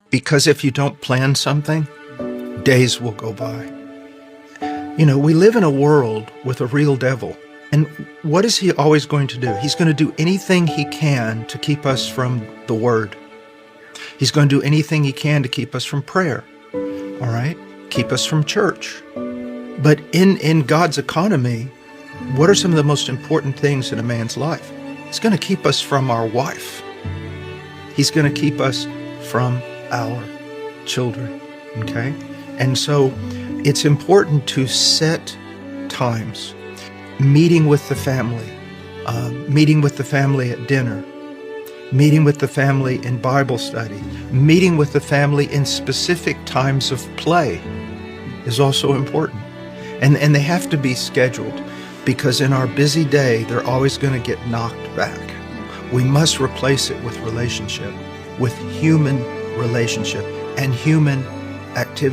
Because if you don't plan something, days will go by. You know, we live in a world with a real devil. And what is he always going to do? He's going to do anything he can to keep us from the Word. He's going to do anything he can to keep us from prayer. All right? Keep us from church. But in God's economy, what are some of the most important things in a man's life? He's going to keep us from our wife. He's going to keep us from our children. Okay? And so it's important to set times. Meeting with the family at dinner, meeting with the family in Bible study, meeting with the family in specific times of play is also important. And they have to be scheduled, because in our busy day, they're always going to get knocked back. We must replace it with relationship, with human relationship and human activity.